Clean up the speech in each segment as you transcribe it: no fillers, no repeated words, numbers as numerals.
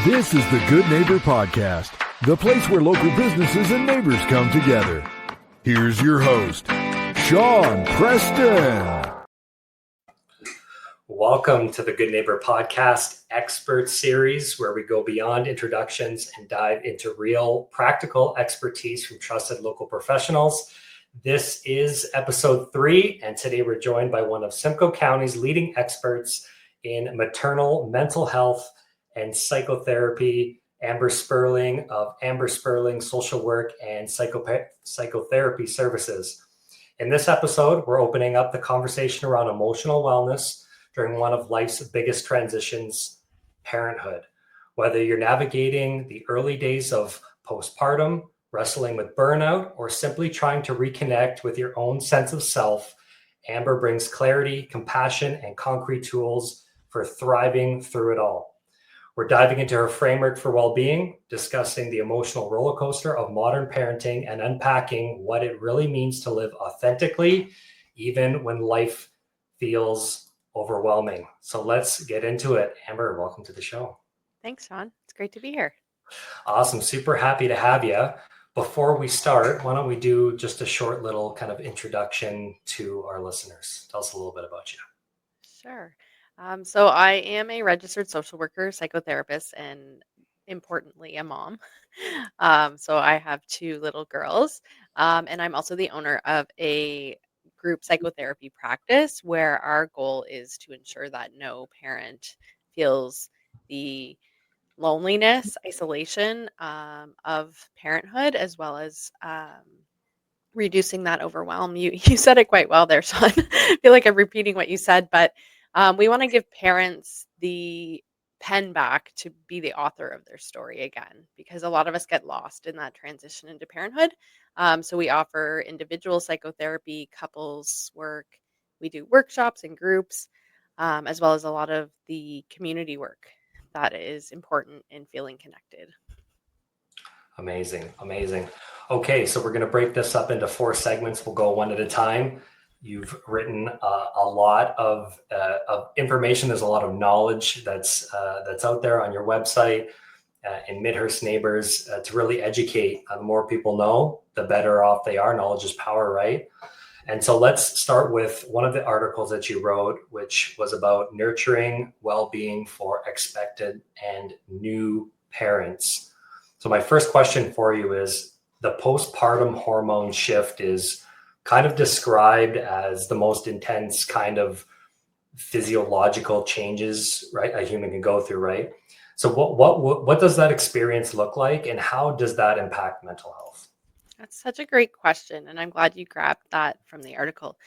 This is the Good Neighbor Podcast, the place where local businesses and neighbors come together. Here's your host, Sean Preston. Welcome to the Good Neighbor Podcast Expert Series, where we go beyond introductions and dive into real, practical expertise from trusted local professionals. This is episode 3, and today we're joined by one of Simcoe County's leading experts in maternal mental health and psychotherapy, Amber Sperling of Amber Sperling Social Work and Psychotherapy Services. In this episode, we're opening up the conversation around emotional wellness during one of life's biggest transitions, parenthood. Whether you're navigating the early days of postpartum, wrestling with burnout, or simply trying to reconnect with your own sense of self, Amber brings clarity, compassion, and concrete tools for thriving through it all. We're diving into her framework for well-being, discussing the emotional roller coaster of modern parenting, and unpacking what it really means to live authentically, even when life feels overwhelming. So let's get into it. Amber, welcome to the show. Thanks, Sean. It's great to be here. Awesome. Super happy to have you. Before we start, why don't we do just a short little kind of introduction to our listeners? Tell us a little bit about you. Sure. So I am a registered social worker, psychotherapist, and importantly, a mom. So I have 2 little girls, and I'm also the owner of a group psychotherapy practice where our goal is to ensure that no parent feels the loneliness, isolation of parenthood, as well as reducing that overwhelm. You said it quite well there, Sean. I feel like I'm repeating what you said, but we want to give parents the pen back to be the author of their story again, because a lot of us get lost in that transition into parenthood. So we offer individual psychotherapy, couples work. We do workshops and groups, as well as a lot of the community work that is important in feeling connected. Amazing. Okay, so we're going to break this up into 4 segments. We'll go one at a time. You've written a lot of information. There's a lot of knowledge that's out there on your website in Midhurst Neighbors to really educate. The more people know, the better off they are. Knowledge is power, right? And so let's start with one of the articles that you wrote, which was about nurturing well-being for expected and new parents. So my first question for you is, the postpartum hormone shift is kind of described as the most intense kind of physiological changes, right, a human can go through, right? So what does that experience look like, and how does that impact mental health? That's such a great question, and I'm glad you grabbed that from the article,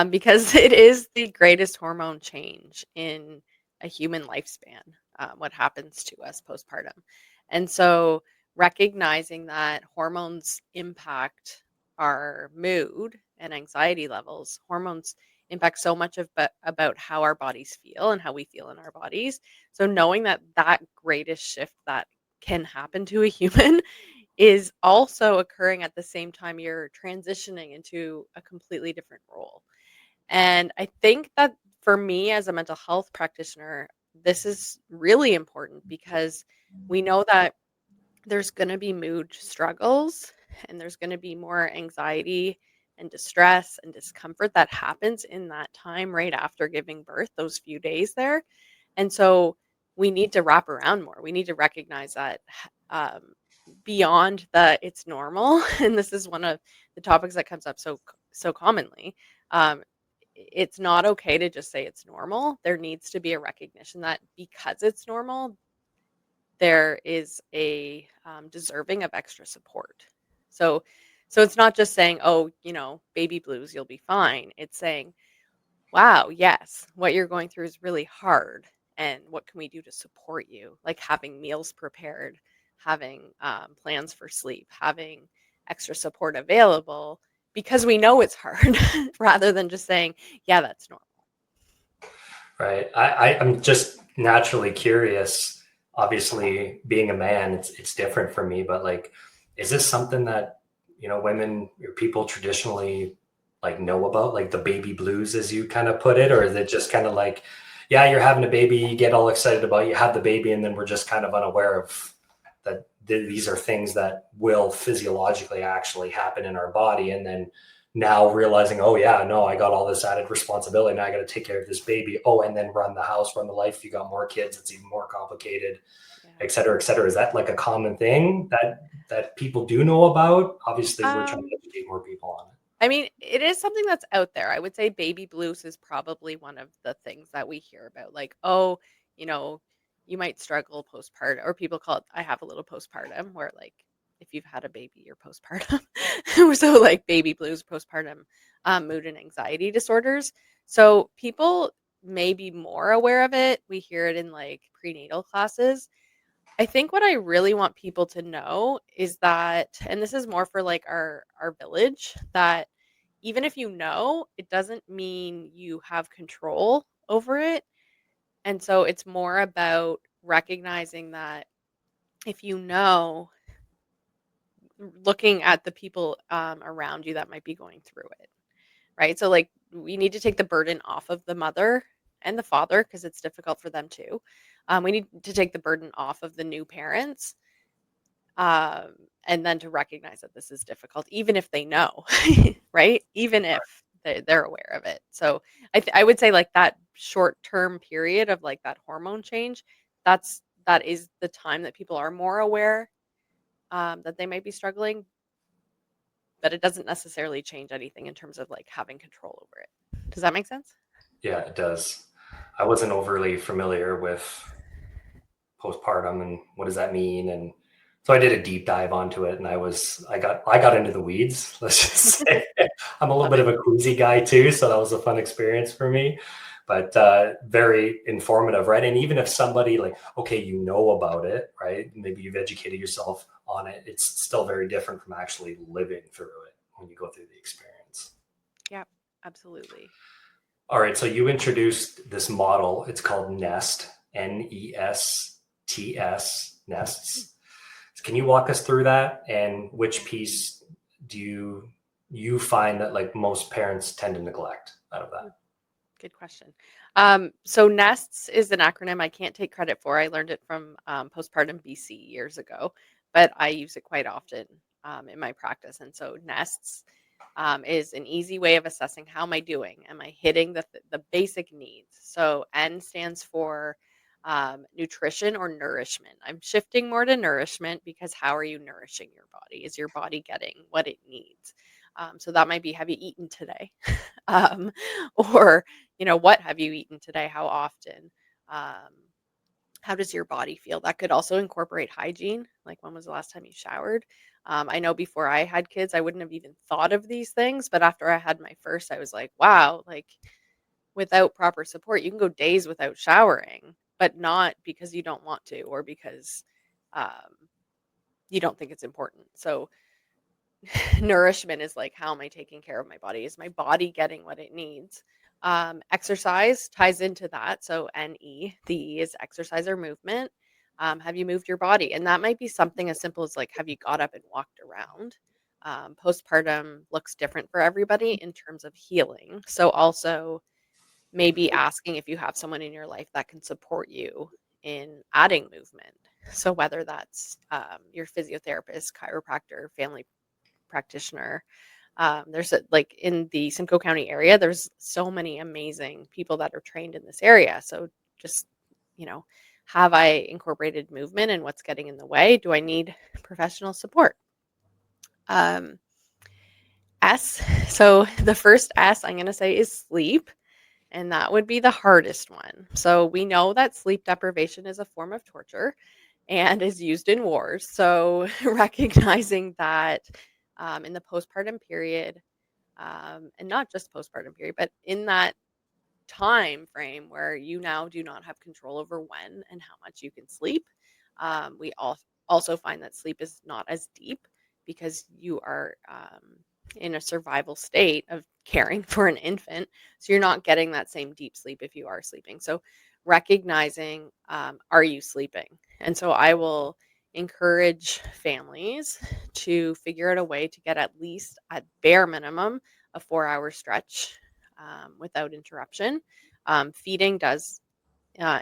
because it is the greatest hormone change in a human lifespan, what happens to us postpartum. And so recognizing that hormones impact our mood and anxiety levels, hormones impact so much about how our bodies feel and how we feel in our bodies. So knowing that greatest shift that can happen to a human is also occurring at the same time you're transitioning into a completely different role. And I think that for me as a mental health practitioner, this is really important because we know that there's going to be mood struggles and there's going to be more anxiety and distress and discomfort that happens in that time right after giving birth, those few days there. And so we need to wrap around more. We need to recognize that beyond the it's normal, and this is one of the topics that comes up so commonly. It's not okay to just say it's normal. There needs to be a recognition that because it's normal, there is a deserving of extra support. So it's not just saying, oh, baby blues, you'll be fine. It's saying, wow, yes, what you're going through is really hard. And what can we do to support you? Like having meals prepared, having plans for sleep, having extra support available, because we know it's hard rather than just saying, yeah, that's normal. Right. I'm just naturally curious. Obviously, being a man, it's different for me, but like, is this something that, women or people traditionally like know about, like the baby blues, as you kind of put it, or is it just kind of like, Yeah, you're having a baby, you get all excited about it, you have the baby, and then we're just kind of unaware of that these are things that will physiologically actually happen in our body. And then now realizing, oh yeah, no, I got all this added responsibility. Now I got to take care of this baby. Oh, and then run the house, run the life. If you got more kids, it's even more complicated, Yeah. et cetera, et cetera. Is that like a common thing that people do know about? Obviously, we're trying to educate more people on it. I mean, it is something that's out there. I would say baby blues is probably one of the things that we hear about. Like, oh, you know, you might struggle postpartum, or people call it, I have a little postpartum, where like if you've had a baby, you're postpartum. So, like baby blues, postpartum mood and anxiety disorders. So, people may be more aware of it. We hear it in like prenatal classes. I think what I really want people to know is that, and this is more for like our village, that even if you know, it doesn't mean you have control over it. And so it's more about recognizing that if you know, looking at the people around you that might be going through it, right? So like we need to take the burden off of the mother and the father because it's difficult for them too. We need to take the burden off of the new parents, um, and then to recognize that this is difficult, even if they know, right? Even if they're aware of it. So I would say like that short term period of like that hormone change, that is the time that people are more aware that they might be struggling, but it doesn't necessarily change anything in terms of like having control over it. Does that make sense? Yeah, it does. I wasn't overly familiar with postpartum and what does that mean, and so I did a deep dive onto it, and I got into the weeds. Let's just say I'm a little Love bit it. of a queasy guy too, so that was a fun experience for me, but very informative, right? And even if somebody like, okay, you know about it, right? Maybe you've educated yourself on it. It's still very different from actually living through it when you go through the experience. Yeah, absolutely. All right, so you introduced this model. It's called NEST, NESTS, nests. Can you walk us through that, and which piece do you find that like most parents tend to neglect out of that? Good question. So NESTS is an acronym I can't take credit for. I learned it from Postpartum BC years ago, but I use it quite often in my practice. And so NESTS is an easy way of assessing how am I doing? Am I hitting the basic needs? So N stands for nutrition or nourishment. I'm shifting more to nourishment because how are you nourishing your body? Is your body getting what it needs? So that might be, have you eaten today? um, or what have you eaten today? How often? Um, how does your body feel? That could also incorporate hygiene. Like, when was the last time you showered? I know before I had kids, I wouldn't have even thought of these things. But after I had my first, I was like, wow, like without proper support, you can go days without showering, but not because you don't want to or because um, you don't think it's important. So, nourishment is like, how am I taking care of my body? Is my body getting what it needs? Exercise ties into that. So NE, the E is exercise or movement. Have you moved your body? And that might be something as simple as like, have you got up and walked around? Postpartum looks different for everybody in terms of healing. So also maybe asking if you have someone in your life that can support you in adding movement. So whether that's your physiotherapist, chiropractor, family practitioner. There's like in the Simcoe County area, there's so many amazing people that are trained in this area. So just, you know, have I incorporated movement and what's getting in the way? Do I need professional support? Um, S. So the first S I'm going to say is sleep. And that would be the hardest one. So we know that sleep deprivation is a form of torture and is used in wars. So recognizing that in the postpartum period, and not just postpartum period, but in that time frame where you now do not have control over when and how much you can sleep, we also find that sleep is not as deep because you are in a survival state of caring for an infant. So you're not getting that same deep sleep if you are sleeping. So recognizing, are you sleeping? And so I will encourage families to figure out a way to get at least at bare minimum a 4-hour stretch without interruption. Feeding does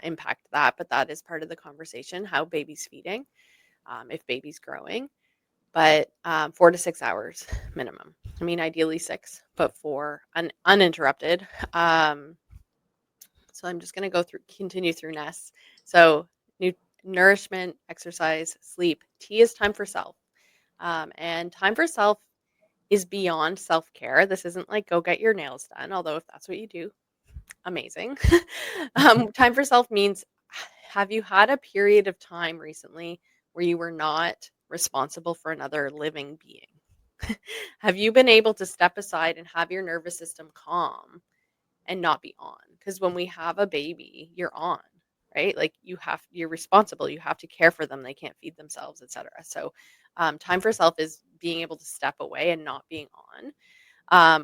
impact that, but that is part of the conversation, how baby's feeding, if baby's growing. But 4 to 6 hours minimum. I mean, ideally 6, but 4 uninterrupted. So I'm just going to continue through nests. So nourishment, exercise, sleep. T is time for self. And time for self is beyond self-care. This isn't like go get your nails done, although if that's what you do, amazing. Time for self means, have you had a period of time recently where you were not responsible for another living being? Have you been able to step aside and have your nervous system calm and not be on? Because when we have a baby, you're on, right? Like you're responsible. You have to care for them. They can't feed themselves, etc. So time for self is being able to step away and not being on.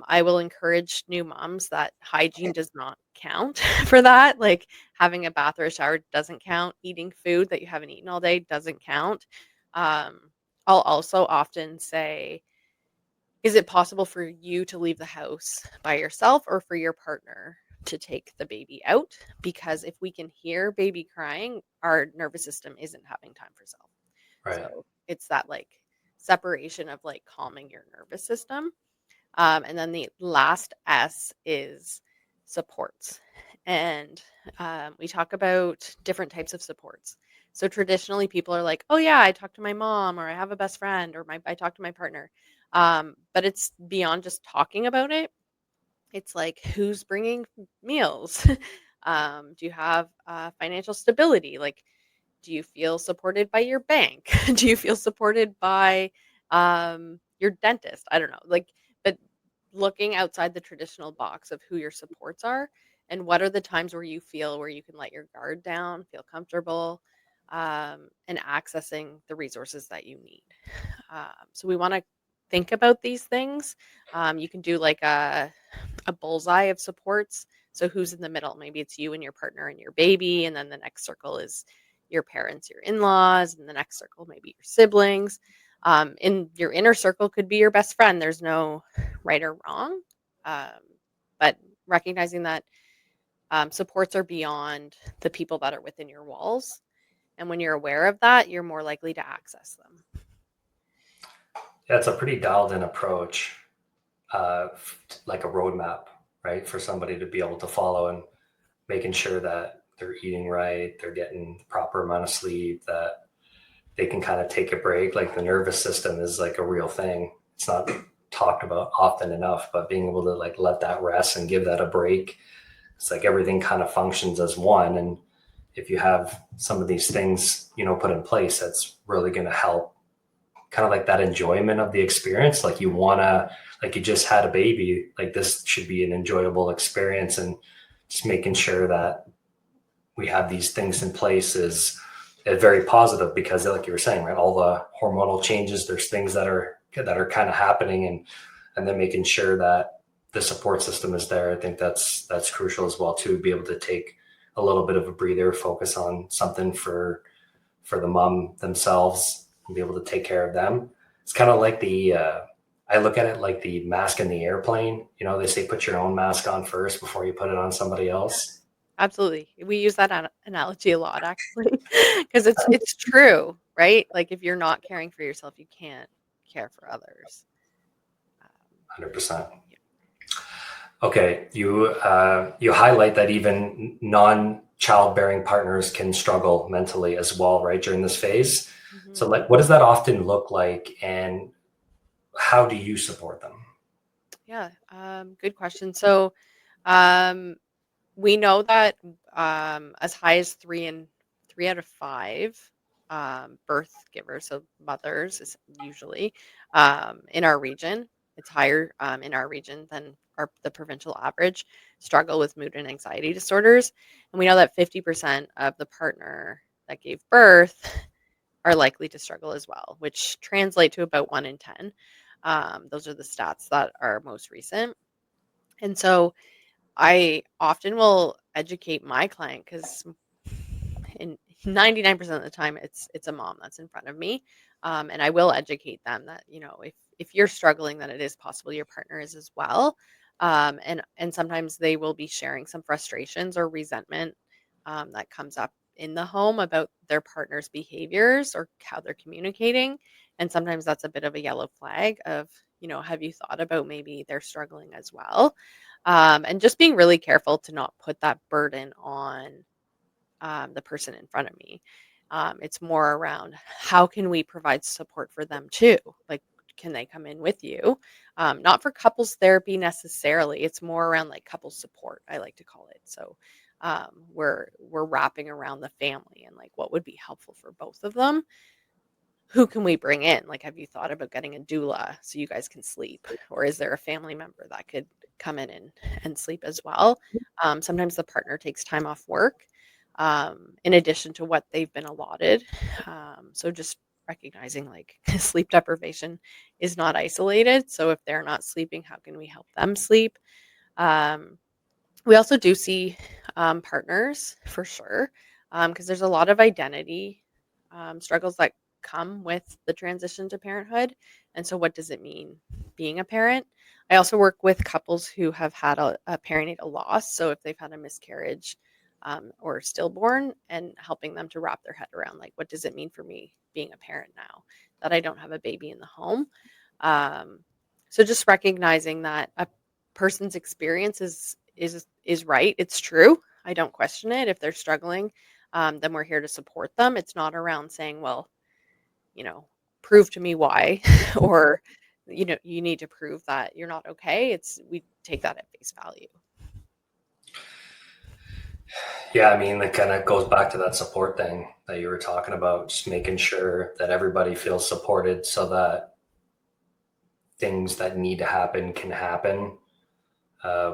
I will encourage new moms that hygiene does not count for that. Like having a bath or a shower doesn't count. Eating food that you haven't eaten all day doesn't count. I'll also often say, is it possible for you to leave the house by yourself or for your partner to take the baby out? Because if we can hear baby crying, our nervous system isn't having time for self. Right. So it's that like separation of like calming your nervous system. And then the last S is supports. And we talk about different types of supports. So traditionally, people are like, oh, yeah, I talk to my mom, or I have a best friend, or I talk to my partner. But it's beyond just talking about it. It's like, who's bringing meals? Do you have financial stability? Like, do you feel supported by your bank? Do you feel supported by your dentist? I don't know. Like, but looking outside the traditional box of who your supports are and what are the times where you feel where you can let your guard down, feel comfortable, and accessing the resources that you need. So we want to think about these things. You can do like a bullseye of supports. So who's in the middle? Maybe it's you and your partner and your baby, and then the next circle is your parents, your in-laws, and the next circle maybe your siblings. In your inner circle could be your best friend. There's no right or wrong, but recognizing that supports are beyond the people that are within your walls, and when you're aware of that, you're more likely to access them. Yeah, it's a pretty dialed in approach, like a roadmap, right? For somebody to be able to follow and making sure that they're eating right, they're getting the proper amount of sleep, that they can kind of take a break. Like the nervous system is like a real thing. It's not talked about often enough, but being able to like let that rest and give that a break. It's like everything kind of functions as one. And if you have some of these things, put in place, that's really going to help kind of like that enjoyment of the experience. Like like you just had a baby, like this should be an enjoyable experience, and just making sure that we have these things in place is very positive, because like you were saying, right, all the hormonal changes, there's things that are kind of happening, and then making sure that the support system is there. I think that's crucial as well, to be able to take a little bit of a breather, focus on something for the mom themselves, and be able to take care of them. It's kind of like I look at it like the mask in the airplane. They say put your own mask on first before you put it on somebody else. Absolutely. We use that analogy a lot, actually, because it's true, right? Like if you're not caring for yourself, you can't care for others. 100%. Okay, you highlight that even non-childbearing partners can struggle mentally as well, right, during this phase. Mm-hmm. So, like, what does that often look like, and how do you support them? Yeah, good question. So, um, we know that as high as 3 out of 5 birth givers, so mothers, is usually in our region. It's higher in our region than the provincial average. Struggle with mood and anxiety disorders, and we know that 50% of the partner that gave birth are likely to struggle as well, which translate to about 1 in 10. Those are the stats that are most recent, and so I often will educate my client because in 99% of the time it's a mom that's in front of me, and I will educate them that if you're struggling, then it is possible your partner is as well, and sometimes they will be sharing some frustrations or resentment that comes up in the home about their partner's behaviors or how they're communicating. And sometimes that's a bit of a yellow flag of, have you thought about maybe they're struggling as well? And just being really careful to not put that burden on the person in front of me. It's more around how can we provide support for them too? Like, can they come in with you? Not for couples therapy necessarily. It's more around like couples support, I like to call it. So we're wrapping around the family and like what would be helpful for both of them. Who can we bring in? Like, have you thought about getting a doula so you guys can sleep? Or is there a family member that could come in and sleep as well? Sometimes the partner takes time off work in addition to what they've been allotted. So just recognizing like sleep deprivation is not isolated. So if they're not sleeping, how can we help them sleep? Um, we also do see partners for sure because there's a lot of identity struggles that come with the transition to parenthood. And so, what does it mean being a parent? I also work with couples who have had a perinatal loss. So, if they've had a miscarriage or stillborn, and helping them to wrap their head around like, what does it mean for me being a parent now that I don't have a baby in the home? Um, so, just recognizing that a person's experience is right. It's true. I don't question it. If they're struggling, then we're here to support them. It's not around saying, well, you know, prove to me why, or you need to prove that you're not okay. It's we take that at face value. Yeah, I mean, that kind of goes back to that support thing that you were talking about, just making sure that everybody feels supported so that things that need to happen can happen,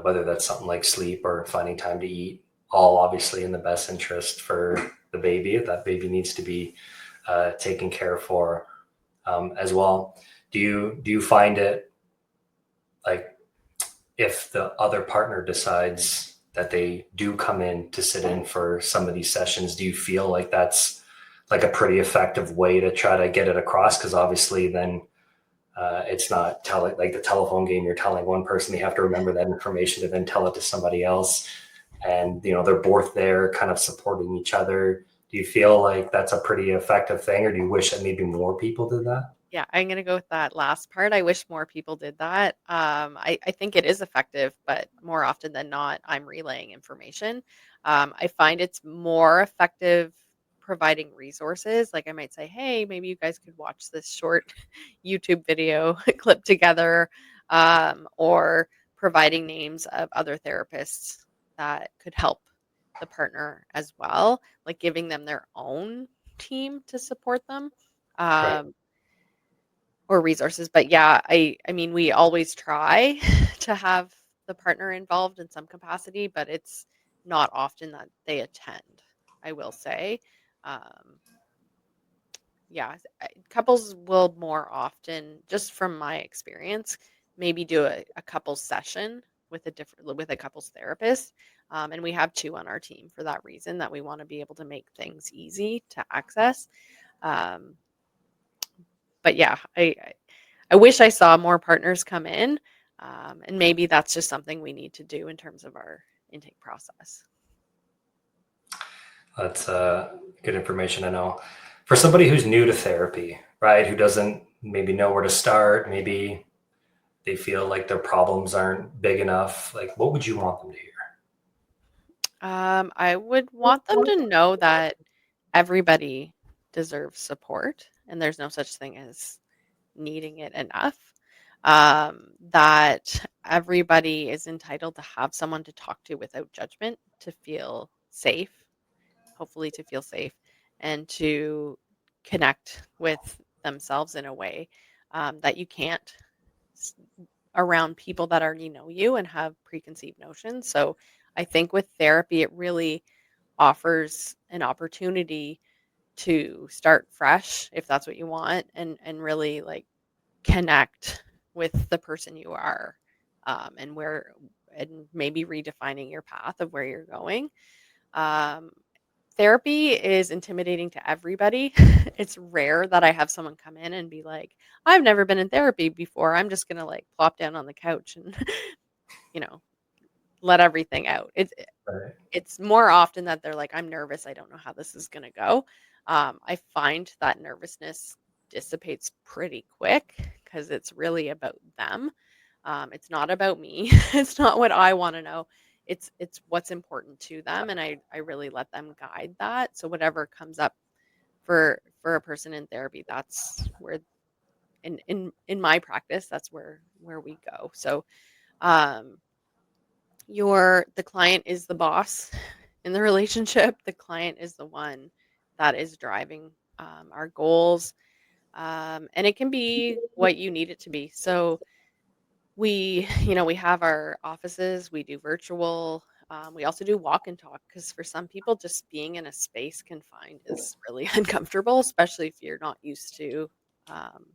whether that's something like sleep or finding time to eat, all obviously in the best interest for the baby. If that baby needs to be taken care for as well. Do you find it like if the other partner decides that they do come in to sit in for some of these sessions, do you feel like that's like a pretty effective way to try to get it across? Because obviously then it's not telling like the telephone game. You're telling one person, they have to remember that information to then tell it to somebody else. And, they're both there kind of supporting each other. Do you feel like that's a pretty effective thing, or do you wish that maybe more people did that? Yeah, I'm gonna go with that last part. I wish more people did that. I think it is effective, but more often than not, I'm relaying information. I find it's more effective providing resources. Like I might say, hey, maybe you guys could watch this short YouTube video clip together, or providing names of other therapists that could help the partner as well, like giving them their own team to support them. Right. Um, or resources. But yeah, I mean, we always try to have the partner involved in some capacity, but it's not often that they attend, I will say. Um, yeah, couples will more often, just from my experience, maybe do a couples session with a couples therapist. And we have two on our team for that reason, that we want to be able to make things easy to access. Um, but yeah, I wish I saw more partners come in, and maybe that's just something we need to do in terms of our intake process. That's good information to know. For somebody who's new to therapy, right, who doesn't maybe know where to start, maybe they feel like their problems aren't big enough, like what would you want them to hear? I would want them to know that everybody deserves support, and there's no such thing as needing it enough. That everybody is entitled to have someone to talk to without judgment, to feel safe, hopefully to feel safe, and to connect with themselves in a way that you can't s- around people that already know you and have preconceived notions. So I think with therapy, it really offers an opportunity to start fresh if that's what you want, and really like connect with the person you are, and where, and maybe redefining your path of where you're going. um, Therapy is intimidating to everybody. It's rare that I have someone come in and be like, I've never been in therapy before. I'm just going to like plop down on the couch and, you know, let everything out. Right. It's more often that they're like, I'm nervous. I don't know how this is going to go. I find that nervousness dissipates pretty quick because it's really about them. It's not about me. It's not what I want to know. It's what's important to them, and I really let them guide that. So whatever comes up for a person in therapy, that's where in my practice, that's where we go. So um the client is the boss in the relationship. The client is the one that is driving our goals, and it can be what you need it to be. So we have our offices, we do virtual, we also do walk and talk because for some people just being in a space confined is really uncomfortable, especially if you're not used to um,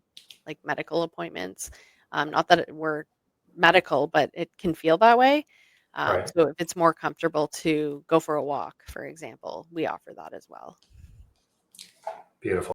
like medical appointments. Not that we're medical, but it can feel that way. Right. So if it's more comfortable to go for a walk, for example, we offer that as well. Beautiful.